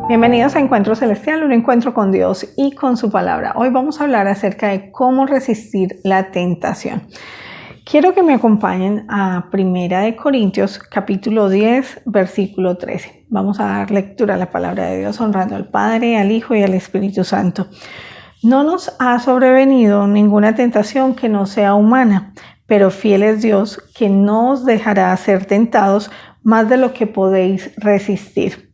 Bienvenidos a Encuentro Celestial, un encuentro con Dios y con su palabra. Hoy vamos a hablar acerca de cómo resistir la tentación. Quiero que me acompañen a 1 Corintios capítulo 10, versículo 13. Vamos a dar lectura a la palabra de Dios honrando al Padre, al Hijo y al Espíritu Santo. No nos ha sobrevenido ninguna tentación que no sea humana, pero fiel es Dios que no os dejará ser tentados más de lo que podéis resistir,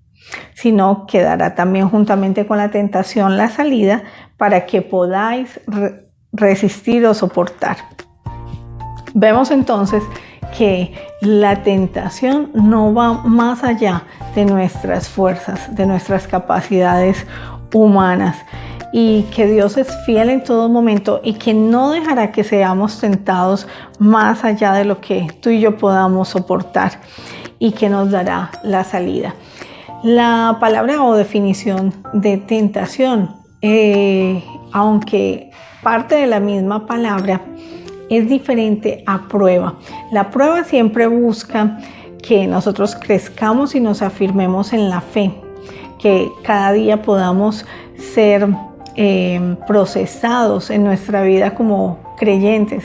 sino que dará también juntamente con la tentación la salida para que podáis resistir o soportar. Vemos entonces que la tentación no va más allá de nuestras fuerzas, de nuestras capacidades humanas, y que Dios es fiel en todo momento y que no dejará que seamos tentados más allá de lo que tú y yo podamos soportar, y que nos dará la salida. La palabra o definición de tentación, aunque parte de la misma palabra, es diferente a prueba. La prueba siempre busca que nosotros crezcamos y nos afirmemos en la fe, que cada día podamos ser procesados en nuestra vida como creyentes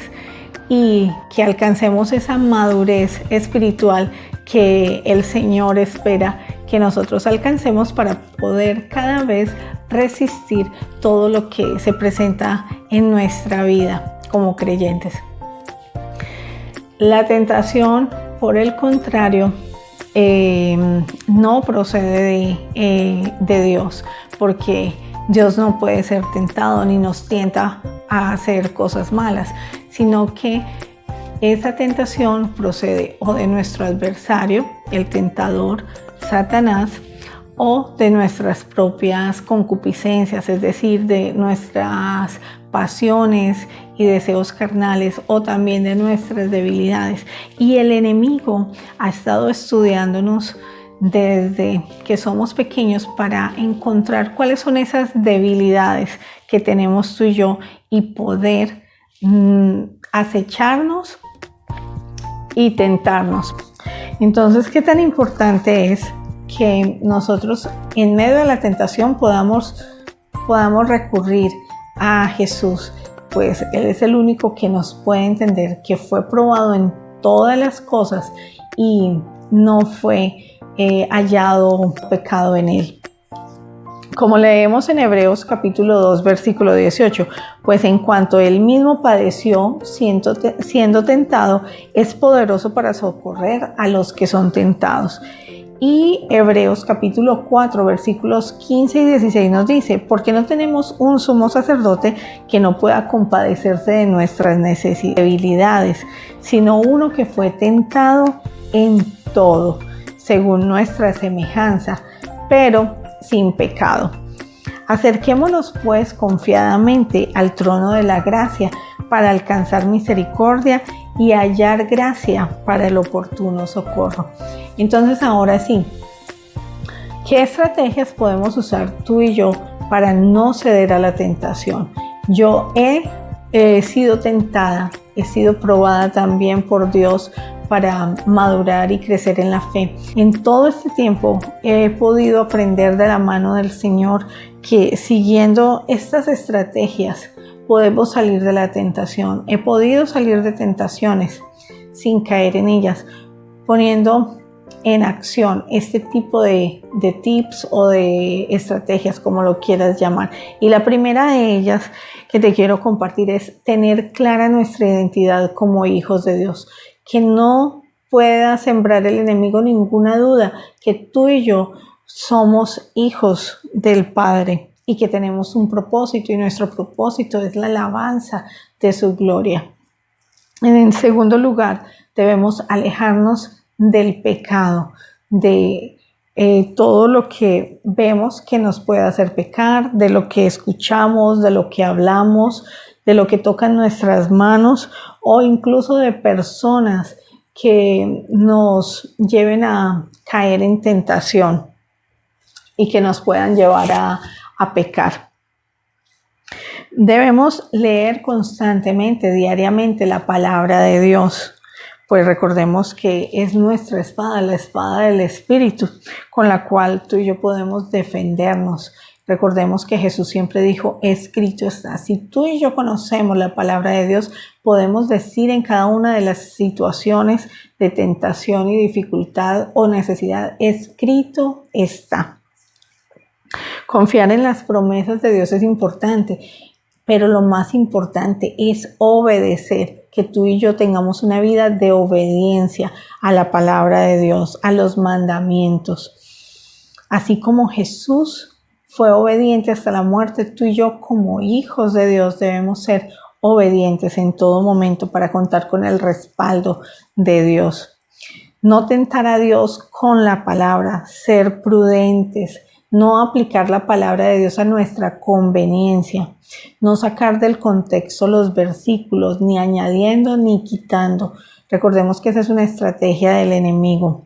y que alcancemos esa madurez espiritual que el Señor espera que nosotros alcancemos para poder cada vez resistir todo lo que se presenta en nuestra vida como creyentes. La tentación, por el contrario, no procede de Dios, porque Dios no puede ser tentado ni nos tienta a hacer cosas malas, sino que esa tentación procede o de nuestro adversario, el tentador, Satanás, o de nuestras propias concupiscencias, es decir, de nuestras pasiones y deseos carnales, o también de nuestras debilidades. Y el enemigo ha estado estudiándonos desde que somos pequeños para encontrar cuáles son esas debilidades que tenemos tú y yo y poder acecharnos y tentarnos. Entonces, ¿qué tan importante es que nosotros en medio de la tentación podamos recurrir a Jesús? Pues Él es el único que nos puede entender, que fue probado en todas las cosas y no fue hallado pecado en Él. Como leemos en Hebreos capítulo 2, versículo 18, pues en cuanto Él mismo padeció siendo tentado, es poderoso para socorrer a los que son tentados. Y Hebreos capítulo 4, versículos 15 y 16 nos dice, porque no tenemos un sumo sacerdote que no pueda compadecerse de nuestras debilidades, sino uno que fue tentado en todo, según nuestra semejanza, pero sin pecado. Acerquémonos pues confiadamente al trono de la gracia para alcanzar misericordia y hallar gracia para el oportuno socorro. Entonces, ahora sí, ¿qué estrategias podemos usar tú y yo para no ceder a la tentación? Yo he sido tentada, he sido probada también por Dios para madurar y crecer en la fe. En todo este tiempo he podido aprender de la mano del Señor que siguiendo estas estrategias podemos salir de la tentación. He podido salir de tentaciones sin caer en ellas, poniendo en acción este tipo de tips o de estrategias, como lo quieras llamar. Y la primera de ellas que te quiero compartir es tener clara nuestra identidad como hijos de Dios. Que no pueda sembrar el enemigo ninguna duda que tú y yo somos hijos del Padre y que tenemos un propósito, y nuestro propósito es la alabanza de su gloria. En segundo lugar, debemos alejarnos del pecado, de todo lo que vemos que nos puede hacer pecar, de lo que escuchamos, de lo que hablamos, de lo que tocan nuestras manos, o incluso de personas que nos lleven a caer en tentación y que nos puedan llevar a pecar. Debemos leer constantemente, diariamente, la palabra de Dios, pues recordemos que es nuestra espada, la espada del Espíritu, con la cual tú y yo podemos defendernos. Recordemos que Jesús siempre dijo, escrito está. Si tú y yo conocemos la palabra de Dios, podemos decir en cada una de las situaciones de tentación y dificultad o necesidad, escrito está. Confiar en las promesas de Dios es importante, pero lo más importante es obedecer, que tú y yo tengamos una vida de obediencia a la palabra de Dios, a los mandamientos. Así como Jesús fue obediente hasta la muerte, tú y yo como hijos de Dios debemos ser obedientes en todo momento para contar con el respaldo de Dios. No tentar a Dios con la palabra, ser prudentes, no aplicar la palabra de Dios a nuestra conveniencia, no sacar del contexto los versículos, ni añadiendo ni quitando. Recordemos que esa es una estrategia del enemigo.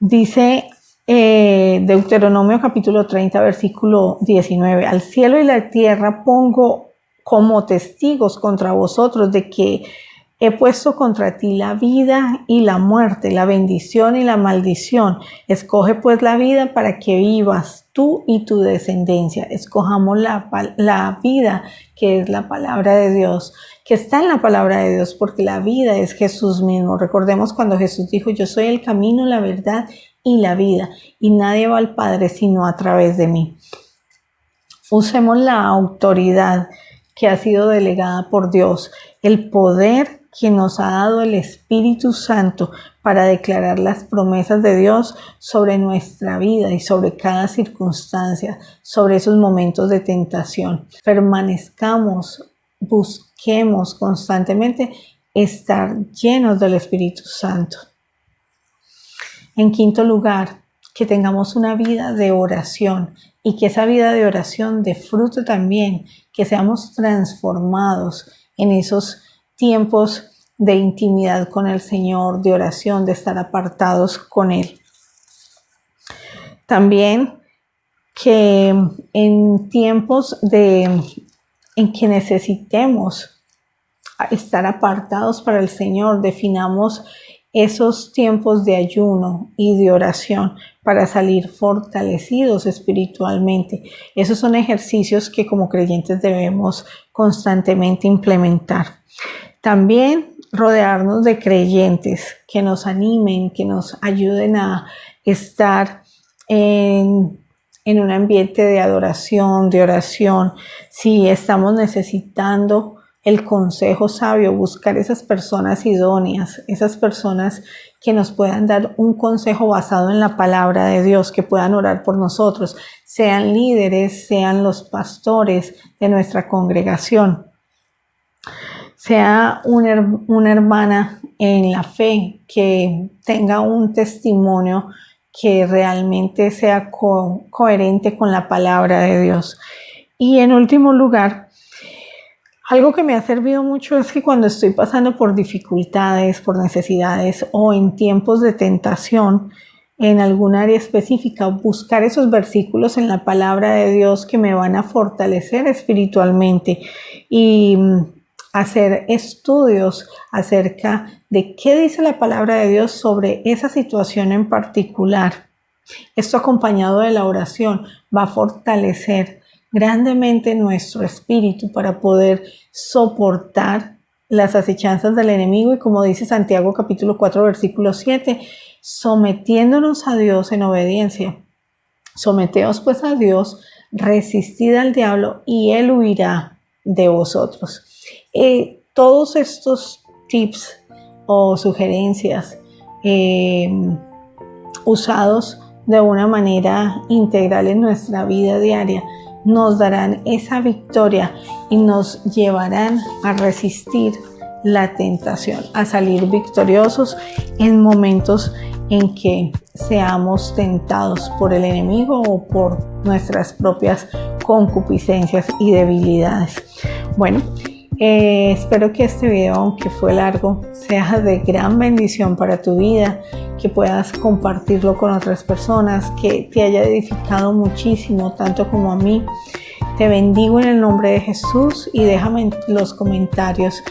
Dice Deuteronomio capítulo 30, versículo 19, al cielo y la tierra pongo como testigos contra vosotros de que he puesto contra ti la vida y la muerte, la bendición y la maldición. Escoge pues la vida para que vivas tú y tu descendencia. Escojamos la vida, que es la palabra de Dios, que está en la palabra de Dios, porque la vida es Jesús mismo. Recordemos cuando Jesús dijo, yo soy el camino, la verdad y la vida, y nadie va al Padre sino a través de mí. Usemos la autoridad que ha sido delegada por Dios, el poder que nos ha dado el Espíritu Santo para declarar las promesas de Dios sobre nuestra vida y sobre cada circunstancia, sobre esos momentos de tentación. Permanezcamos, busquemos constantemente estar llenos del Espíritu Santo. En quinto lugar, que tengamos una vida de oración y que esa vida de oración dé fruto también, que seamos transformados en esos tiempos de intimidad con el Señor, de oración, de estar apartados con Él. También que en tiempos en que necesitemos estar apartados para el Señor, definamos esos tiempos de ayuno y de oración para salir fortalecidos espiritualmente. Esos son ejercicios que como creyentes debemos constantemente implementar. También rodearnos de creyentes que nos animen, que nos ayuden a estar en un ambiente de adoración, de oración. Si estamos necesitando el consejo sabio, buscar esas personas idóneas, esas personas que nos puedan dar un consejo basado en la palabra de Dios, que puedan orar por nosotros, sean líderes, sean los pastores de nuestra congregación, sea una hermana en la fe que tenga un testimonio que realmente sea coherente con la palabra de Dios. Y en último lugar, algo que me ha servido mucho es que cuando estoy pasando por dificultades, por necesidades o en tiempos de tentación en algún área específica, buscar esos versículos en la palabra de Dios que me van a fortalecer espiritualmente y hacer estudios acerca de qué dice la palabra de Dios sobre esa situación en particular. Esto acompañado de la oración va a fortalecer grandemente nuestro espíritu para poder soportar las acechanzas del enemigo y, como dice Santiago capítulo 4 versículo 7, sometiéndonos a Dios en obediencia. Someteos pues a Dios, resistid al diablo y él huirá de vosotros. Todos estos tips o sugerencias usados de una manera integral en nuestra vida diaria nos darán esa victoria y nos llevarán a resistir la tentación, a salir victoriosos en momentos en que seamos tentados por el enemigo o por nuestras propias concupiscencias y debilidades. Bueno, espero que este video, aunque fue largo, sea de gran bendición para tu vida, que puedas compartirlo con otras personas, que te haya edificado muchísimo, tanto como a mí. Te bendigo en el nombre de Jesús y déjame en los comentarios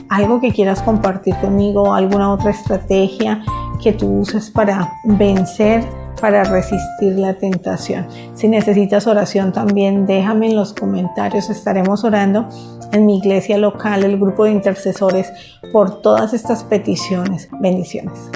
algo que quieras compartir conmigo, alguna otra estrategia que tú uses para vencer, para resistir la tentación. Si necesitas oración también, déjame en los comentarios. Estaremos orando en mi iglesia local, el grupo de intercesores, por todas estas peticiones. Bendiciones.